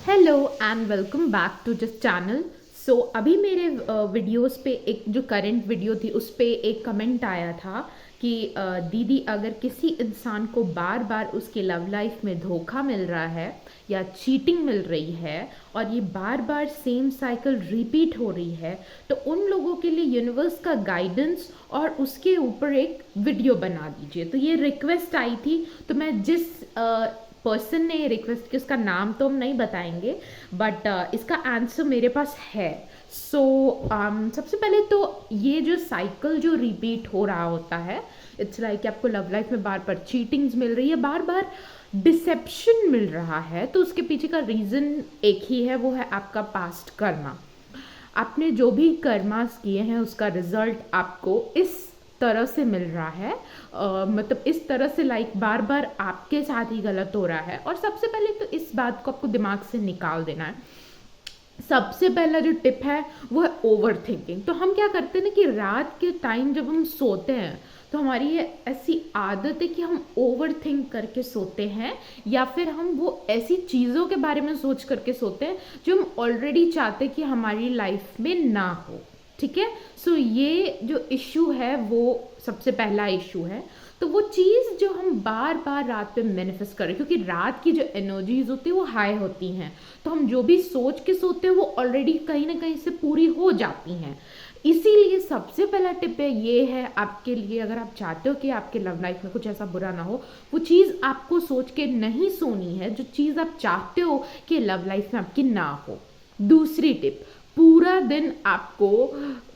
Hello and welcome back to this channel. So अभी मेरे videos पे एक जो करंट वीडियो थी उस पे एक कमेंट आया था कि दीदी अगर किसी इंसान को बार बार उसके लव लाइफ में धोखा मिल रहा है या चीटिंग मिल रही है और ये बार बार सेम साइकिल रिपीट हो रही है तो उन लोगों के लिए यूनिवर्स का गाइडेंस और उसके ऊपर एक वीडियो बना दीजिए। तो ये रिक्वेस्ट आई थी, तो मैं जिस पर्सन ने रिक्वेस्ट की उसका नाम तो हम नहीं बताएंगे, बट इसका आंसर मेरे पास है। सो सबसे पहले तो ये जो साइकिल जो रिपीट हो रहा होता है, इट्स लाइक आपको लव लाइफ में बार बार चीटिंग्स मिल रही है, बार बार डिसेप्शन मिल रहा है, तो उसके पीछे का रीज़न एक ही है, वो है आपका पास्ट कर्मा। आपने जो भी कर्मास किए हैं उसका रिजल्ट आपको इस तरह से मिल रहा है। मतलब इस तरह से लाइक बार बार आपके साथ ही गलत हो रहा है। और सबसे पहले तो इस बात को आपको दिमाग से निकाल देना है। सबसे पहला जो टिप है वो है ओवर थिंकिंग। तो हम क्या करते हैं ना कि रात के टाइम जब हम सोते हैं तो हमारी ये ऐसी आदत है कि हम ओवर थिंक करके सोते हैं, या फिर हम वो ऐसी चीज़ों के बारे में सोच करके सोते हैं जो हम ऑलरेडी चाहते कि हमारी लाइफ में ना हो। ठीक है, सो ये जो इशू है वो सबसे पहला इशू है। तो वो चीज़ जो हम बार बार रात पे मैनिफेस्ट करें, क्योंकि रात की जो एनर्जीज होती है वो हाई होती हैं, तो हम जो भी सोच के सोते हैं वो ऑलरेडी कहीं ना कहीं से पूरी हो जाती हैं। इसीलिए सबसे पहला टिप है ये है आपके लिए, अगर आप चाहते हो कि आपके लव लाइफ में कुछ ऐसा बुरा ना हो, वो चीज़ आपको सोच के नहीं सोनी है जो चीज़ आप चाहते हो कि लव लाइफ में आपकी ना हो। दूसरी टिप, पूरा दिन आपको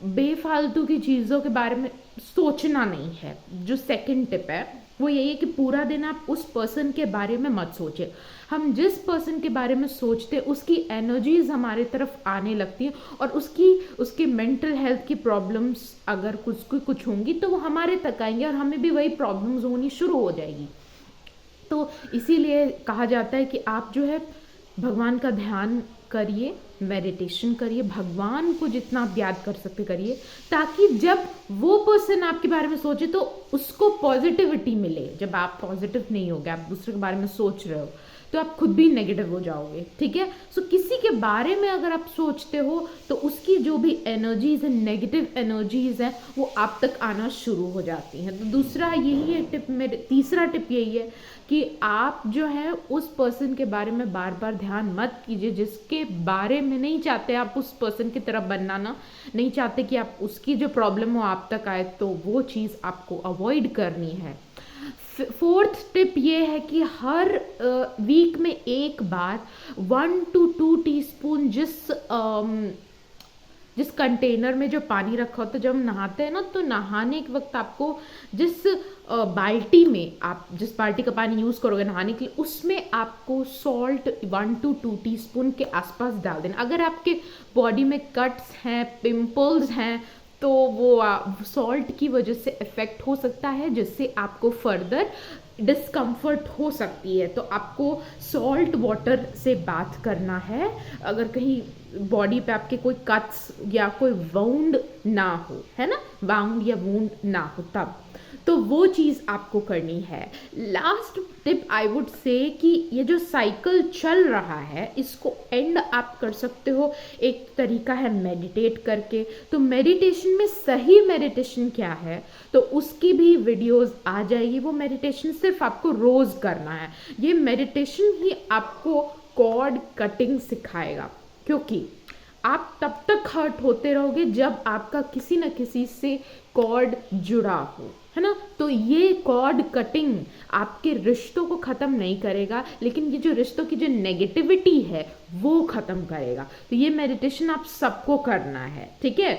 बेफालतू की चीज़ों के बारे में सोचना नहीं है। जो सेकंड टिप है वो यही है कि पूरा दिन आप उस पर्सन के बारे में मत सोचिए। हम जिस पर्सन के बारे में सोचते हैं उसकी एनर्जीज हमारे तरफ आने लगती है, और उसकी मेंटल हेल्थ की प्रॉब्लम्स अगर कुछ होंगी तो वो हमारे तक आएंगे और हमें भी वही प्रॉब्लम्स होनी शुरू हो जाएगी। तो इसीलिए कहा जाता है कि आप जो है भगवान का ध्यान करिए, मेडिटेशन करिए, भगवान को जितना आप याद कर सकते करिए, ताकि जब वो पर्सन आपके बारे में सोचे तो उसको पॉजिटिविटी मिले। जब आप पॉजिटिव नहीं होगे, आप दूसरे के बारे में सोच रहे हो, तो आप खुद भी नेगेटिव हो जाओगे। ठीक है, सो किसी के बारे में अगर आप सोचते हो तो उसकी जो भी एनर्जीज है, नेगेटिव एनर्जीज हैं, वो आप तक आना शुरू हो जाती हैं। तो दूसरा यही है टिप, मेरे तीसरा टिप यही है कि आप जो है उस पर्सन के बारे में बार बार ध्यान मत कीजिए जिसके बारे में नहीं चाहते आप उस पर्सन की तरफ बनना ना, नहीं चाहते कि आप उसकी जो प्रॉब्लम हो आप तक आए, तो वो चीज़ आपको अवॉइड करनी है। फोर्थ टिप ये है कि हर वीक में एक बार 1 to 2 टीस्पून जिस कंटेनर में जो पानी रखा होता है, जब हम नहाते हैं ना, तो नहाने के वक्त आपको जिस बाल्टी में आप जिस बाल्टी का पानी यूज़ करोगे नहाने के लिए, उसमें आपको सॉल्ट 1 to 2 टीस्पून के आसपास डाल देना। अगर आपके बॉडी में कट्स हैं, पिंपल्स हैं, तो वो सॉल्ट की वजह से इफ़ेक्ट हो सकता है, जिससे आपको फर्दर डिस्कम्फर्ट हो सकती है। तो आपको सॉल्ट वाटर से बात करना है अगर कहीं बॉडी पे आपके कोई कट्स या कोई वाउंड ना हो, है ना, वाउंड या वूंड ना हो, तब तो वो चीज़ आपको करनी है। Last tip I would say कि ये जो साइकिल चल रहा है इसको एंड आप कर सकते हो। एक तरीका है मेडिटेट करके। तो मेडिटेशन में सही मेडिटेशन क्या है, तो उसकी भी वीडियोस आ जाएगी। वो मेडिटेशन सिर्फ आपको रोज़ करना है। ये मेडिटेशन ही आपको कॉर्ड कटिंग सिखाएगा, क्योंकि आप तब तक हर्ट होते रहोगे जब आपका किसी न किसी से कॉर्ड जुड़ा हो, है ना। तो ये कॉर्ड कटिंग आपके रिश्तों को ख़त्म नहीं करेगा, लेकिन ये जो रिश्तों की जो नेगेटिविटी है वो ख़त्म करेगा। तो ये मेडिटेशन आप सबको करना है, ठीक है।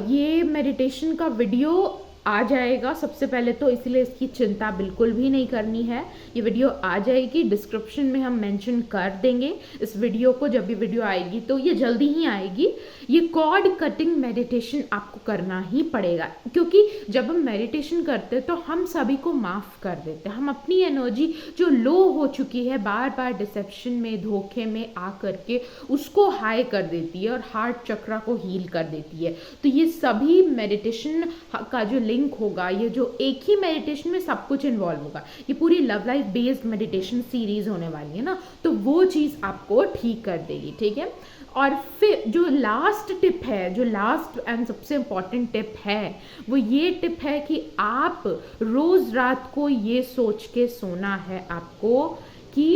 ये मेडिटेशन का वीडियो आ जाएगा सबसे पहले, तो इसलिए इसकी चिंता बिल्कुल भी नहीं करनी है। ये वीडियो आ जाएगी, डिस्क्रिप्शन में हम मेंशन कर देंगे इस वीडियो को। जब भी वीडियो आएगी तो ये जल्दी ही आएगी। ये कॉर्ड कटिंग मेडिटेशन आपको करना ही पड़ेगा, क्योंकि जब हम मेडिटेशन करते हैं तो हम सभी को माफ़ कर देते हैं। हम अपनी एनर्जी जो लो हो चुकी है बार बार डिसेप्शन में, धोखे में आ करके, उसको हाई कर देती है और हार्ट चक्रा को हील कर देती है। तो ये सभी मेडिटेशन का जो लिंक होगा, ये जो एक ही मेडिटेशन में सब कुछ इन्वॉल्व होगा, ये पूरी love life based meditation series होने वाली है ना, तो वो चीज़ आपको ठीक कर देगी, ठीक है। और फिर जो लास्ट टिप है, जो लास्ट एंड सबसे इम्पॉर्टेंट टिप है, वो ये टिप है कि आप रोज़ रात को ये सोच के सोना है आपको कि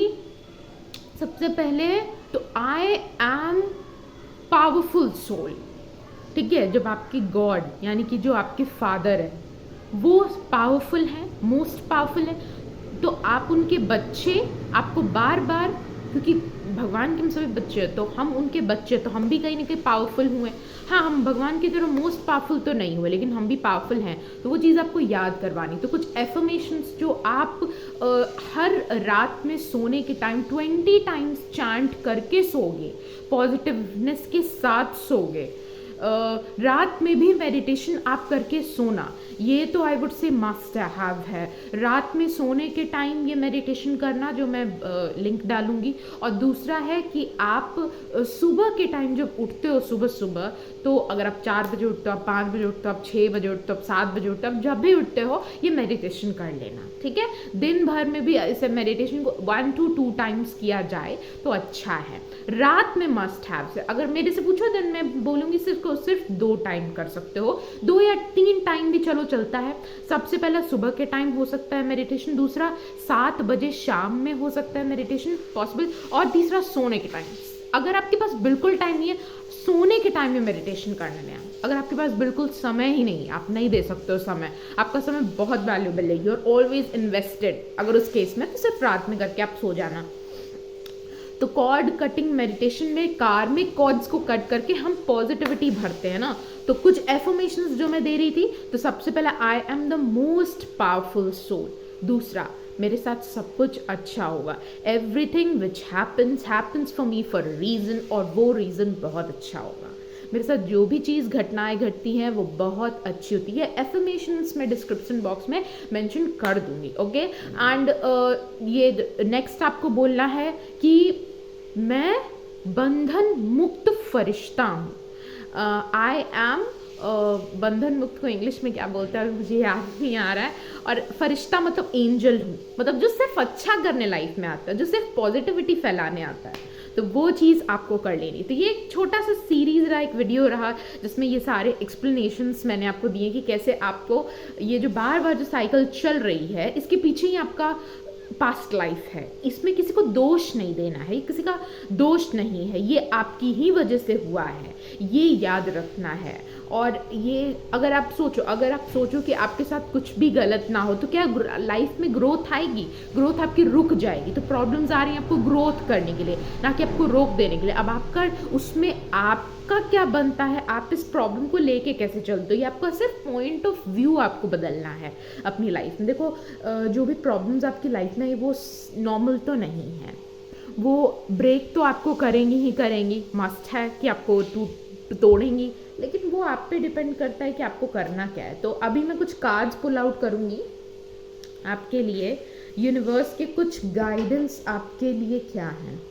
सबसे पहले तो आई एम पावरफुल सोल, ठीक है। जब आपकी गॉड यानी कि जो आपके फादर है वो पावरफुल है, मोस्ट पावरफुल है, तो आप उनके बच्चे, आपको बार बार, क्योंकि भगवान के हम सभी बच्चे हैं तो हम उनके बच्चे, तो हम भी कहीं ना कहीं पावरफुल हुए। हाँ, हम भगवान की तरह मोस्ट पावरफुल तो नहीं हुए, लेकिन हम भी पावरफुल हैं, तो वो चीज़ आपको याद करवानी। तो कुछ एफर्मेशंस जो आप हर रात में सोने के टाइम 20 टाइम्स चैंट करके सोगे, पॉजिटिवनेस के साथ सोगे, रात में भी मेडिटेशन आप करके सोना, ये तो I would say must have है। रात में सोने के टाइम ये मेडिटेशन करना, जो मैं लिंक डालूंगी। और दूसरा है कि आप सुबह के टाइम जब उठते हो, सुबह सुबह, तो अगर आप 4 बजे उठते हो, आप 5 बजे उठते हो, आप 6 बजे उठते हो, आप 7 बजे उठते हो, आप जब भी उठते हो ये मेडिटेशन कर लेना, ठीक है। दिन भर में भी इसे मेडिटेशन को 1 to 2 टाइम्स किया जाए तो अच्छा है। रात में मस्ट हैव से अगर मेरे से पूछो दिन में बोलूँगी सिर्फ 2 टाइम कर सकते हो, 2 या 3 टाइम भी चलो चलता है। सबसे पहला सुबह के टाइम हो सकता है मेडिटेशन, दूसरा 7 बजे शाम में हो सकता है मेडिटेशन पॉसिबल, और तीसरा सोने के टाइम। अगर आपके पास बिल्कुल टाइम नहीं है, सोने के टाइम में मेडिटेशन करने हैं। अगर आपके पास बिल्कुल समय ही नहीं, आप नहीं दे सकते हो समय, आपका समय बहुत वैल्यूबल है, यू आर ऑलवेज इन्वेस्टेड, अगर उस केस में तो सिर्फ रात में करके आप सो जाना। तो कॉर्ड कटिंग मेडिटेशन में कार्मिक कॉर्ड्स को कट करके हम पॉजिटिविटी भरते हैं ना। तो कुछ एफर्मेशंस जो मैं दे रही थी, तो सबसे पहला I am the most powerful soul, दूसरा मेरे साथ सब कुछ अच्छा होगा, everything which happens for me for reason, और वो रीज़न बहुत अच्छा होगा, मेरे साथ जो भी चीज़ घटनाएं घटती हैं वो बहुत अच्छी होती है। एफर्मेशंस में डिस्क्रिप्शन बॉक्स में मेंशन कर दूंगी, ओके। एंड ये नेक्स्ट आपको बोलना है कि मैं बंधन मुक्त फरिश्ता हूँ। आई एम बंधन मुक्त को इंग्लिश में क्या बोलता है मुझे याद नहीं आ रहा है, और फरिश्ता मतलब एंजल हूँ, मतलब जो सिर्फ अच्छा करने लाइफ में आता है, जो सिर्फ पॉजिटिविटी फैलाने आता है, तो वो चीज़ आपको कर लेनी। तो ये एक छोटा सा सीरीज रहा, एक वीडियो रहा, जिसमें ये सारे एक्सप्लेनेशंस मैंने आपको दिए कि कैसे आपको ये जो बार बार जो साइकिल चल रही है, इसके पीछे ही आपका पास्ट लाइफ है, इसमें किसी को दोष नहीं देना है, किसी का दोष नहीं है, ये आपकी ही वजह से हुआ है, ये याद रखना है। और ये अगर आप सोचो कि आपके साथ कुछ भी गलत ना हो, तो क्या लाइफ में ग्रोथ आएगी? ग्रोथ आपकी रुक जाएगी। तो प्रॉब्लम्स आ रही हैं आपको ग्रोथ करने के लिए, ना कि आपको रोक देने के लिए। अब आपका उसमें आपका क्या बनता है, आप इस प्रॉब्लम को लेके कैसे चलते हो, ये आपका सिर्फ पॉइंट ऑफ व्यू आपको बदलना है अपनी लाइफ में। देखो जो भी प्रॉब्लम्स आपकी लाइफ में है वो नॉर्मल तो नहीं है, वो ब्रेक तो आपको करेंगी, मस्ट है कि आपको तोड़ेंगी, लेकिन वो आप पे डिपेंड करता है कि आपको करना क्या है। तो अभी मैं कुछ कार्ड्स पुल आउट करूँगी आपके लिए, यूनिवर्स के कुछ गाइडेंस आपके लिए क्या हैं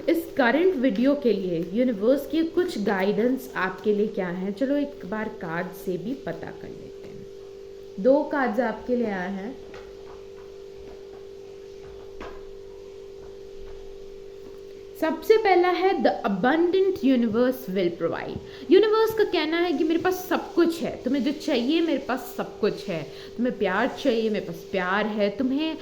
इस करंट वीडियो के लिए, यूनिवर्स के कुछ गाइडेंस आपके लिए क्या है। चलो एक बार कार्ड से भी पता कर लेते हैं। 2 कार्ड्स आपके लिए आए हैं। सबसे पहला है the abundant universe will provide. Universe का कहना है कि मेरे पास सब कुछ है, तुम्हें जो चाहिए मेरे पास सब कुछ है। तुम्हें प्यार चाहिए, मेरे पास प्यार है। तुम्हें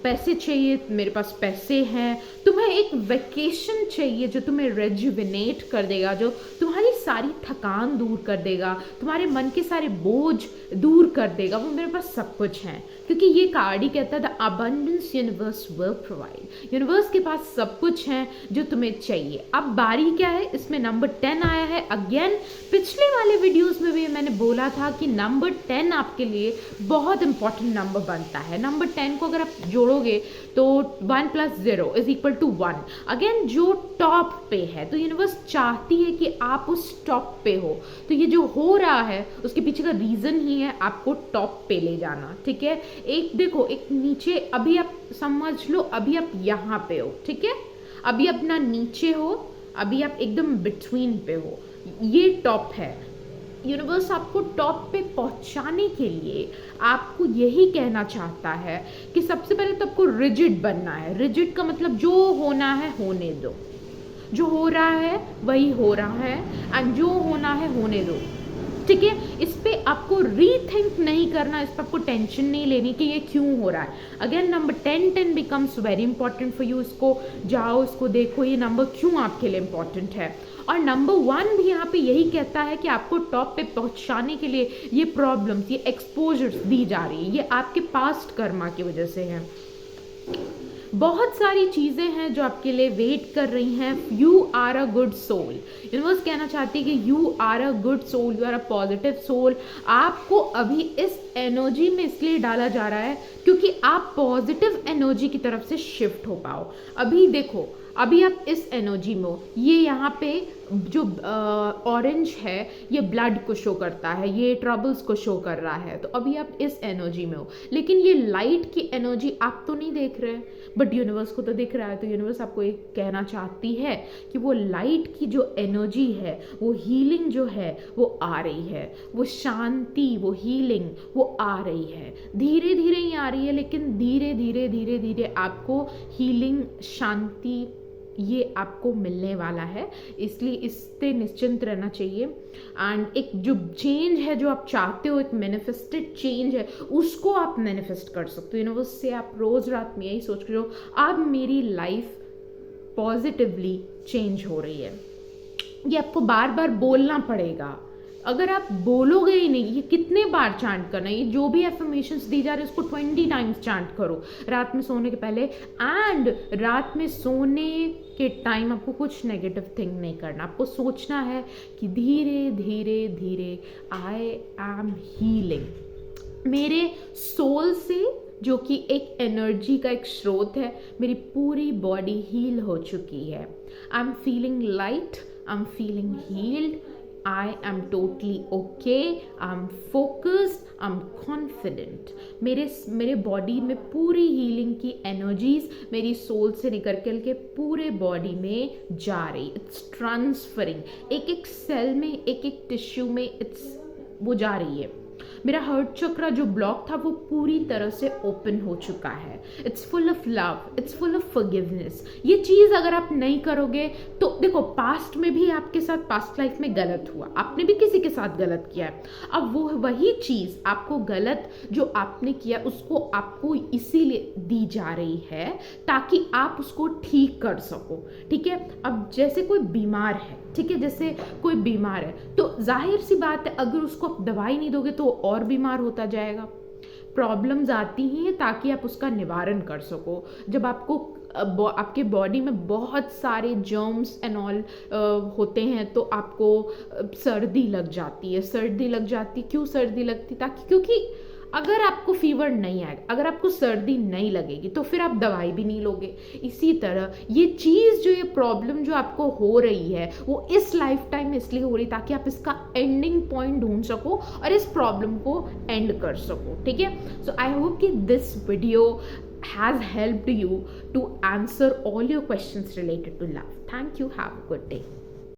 पैसे चाहिए, मेरे पास पैसे हैं। तुम्हें एक वेकेशन चाहिए जो तुम्हें रेजुविनेट कर देगा, जो तुम्हारी सारी थकान दूर कर देगा, तुम्हारे मन के सारे बोझ दूर कर देगा, वो मेरे पास सब कुछ है। क्योंकि ये कार्ड ही कहता है the abundance universe will provide. Universe के पास सब कुछ है जो तुम्हें चाहिए। अब बारी क्या है, इसमें नंबर 10 आया है। अगेन पिछले वाले वीडियोस में भी मैंने बोला था कि नंबर 10 आपके लिए बहुत इंपॉर्टेंट नंबर बनता है। नंबर 10 को अगर आप जोड़ोगे तो 1 + 0 = 1। अगेन जो टॉप पे है, तो यूनिवर्स चाहती है कि आप उस टॉप पे हो। तो ये जो हो रहा है उसके पीछे का रीजन ही है आपको टॉप पे ले जाना, ठीक है। एक देखो, एक नीचे, अभी आप समझ लो, अभी आप यहाँ पे हो, ठीक है। अभी अपना नीचे हो, अभी आप एकदम बिटवीन पे हो, ये टॉप है। यूनिवर्स आपको टॉप पे पहुंचाने के लिए आपको यही कहना चाहता है कि सबसे पहले तो आपको रिजिड बनना है। रिजिड का मतलब जो होना है होने दो, जो हो रहा है वही हो रहा है, एंड जो होना है होने दो, ठीक है। इस पे आपको रीथिंक नहीं करना, इस पर आपको टेंशन नहीं लेनी कि ये क्यों हो रहा है। Again number 10 becomes very important for you. इसको जाओ, इसको देखो, ये नंबर क्यों आपके लिए इंपॉर्टेंट है। और नंबर 1 भी यहाँ पे यही कहता है कि आपको टॉप पे पहुंचाने के लिए ये प्रॉब्लम्स, ये एक्सपोजर्स दी जा रही है, ये आपके पास्ट कर्मा की वजह से है। बहुत सारी चीज़ें हैं जो आपके लिए वेट कर रही हैं। You are a good soul. Universe कहना चाहती है कि you are a good soul, you are a positive soul. आपको अभी इस एनर्जी में इसलिए डाला जा रहा है क्योंकि आप पॉजिटिव एनर्जी की तरफ से शिफ्ट हो पाओ। अभी देखो, अभी आप इस एनर्जी में हो। ये यहाँ पे जो ऑरेंज है ये ब्लड को शो करता है, ये ट्रबल्स को शो कर रहा है। तो अभी आप इस एनर्जी में हो, लेकिन ये लाइट की एनर्जी आप तो नहीं देख रहे, बट यूनिवर्स को तो दिख रहा है। तो यूनिवर्स आपको एक कहना चाहती है कि वो लाइट की जो एनर्जी है, वो हीलिंग जो है वो आ रही है, वो शांति, वो हीलिंग वो आ रही है। धीरे धीरे ही आ रही है, लेकिन धीरे धीरे धीरे धीरे आपको हीलिंग, शांति ये आपको मिलने वाला है। इसलिए इससे निश्चिंत रहना चाहिए। एंड एक जो चेंज है जो आप चाहते हो, एक मैनिफेस्टेड चेंज है, उसको आप मैनिफेस्ट कर सकते हो। यूनिवर्स से आप रोज रात में यही सोच रहे हो, अब मेरी लाइफ पॉजिटिवली चेंज हो रही है। ये आपको बार बार बोलना पड़ेगा। अगर आप बोलोगे ही नहीं, ये कितने बार चांट करना है। ये जो भी एफर्मेशंस दी जा रही है उसको 20 टाइम्स चांट करो रात में सोने के पहले। एंड रात में सोने के टाइम आपको कुछ नेगेटिव थिंक नहीं करना। आपको सोचना है कि धीरे धीरे धीरे आई एम हीलिंग। मेरे सोल से, जो कि एक एनर्जी का एक स्रोत है, मेरी पूरी बॉडी हील हो चुकी है। I am feeling light, I am feeling healed, I am totally okay, I'm focused, I'm confident। मेरे बॉडी में पूरी हीलिंग की एनर्जीज मेरी सोल से निकल के पूरे बॉडी में जा रही। इट्स ट्रांसफरिंग, एक एक सेल में, एक एक टिश्यू में वो जा रही है। मेरा हार्ट चक्र जो ब्लॉक था वो पूरी तरह से ओपन हो चुका है। It's full of love, it's full of forgiveness. ये चीज़ अगर आप नहीं करोगे तो देखो, पास्ट में भी आपके साथ, पास्ट लाइफ में गलत हुआ, आपने भी किसी के साथ गलत किया है। अब वो वही चीज़ आपको गलत जो आपने किया उसको आपको इसीलिए दी जा रही है ताकि आप उसको ठीक कर सको, ठीक है। अब जैसे कोई बीमार है, ठीक है, जैसे कोई बीमार है तो जाहिर सी बात है अगर उसको आप दवाई नहीं दोगे तो और बीमार होता जाएगा। प्रॉब्लम्स आती ही हैं ताकि आप उसका निवारण कर सको। जब आपको आपके बॉडी में बहुत सारे जर्म्स एंड ऑल होते हैं तो आपको सर्दी लग जाती है। सर्दी लग जाती, क्यों सर्दी लगती? ताकि क्योंकि अगर आपको फीवर नहीं आएगा, अगर आपको सर्दी नहीं लगेगी तो फिर आप दवाई भी नहीं लोगे। इसी तरह ये चीज़ जो, ये प्रॉब्लम जो आपको हो रही है वो इस लाइफ टाइम में इसलिए हो रही ताकि आप इसका एंडिंग पॉइंट ढूंढ सको और इस प्रॉब्लम को एंड कर सको, ठीक है। सो आई होप कि this video has helped you to answer all your questions related to love. Thank you. Have a good day.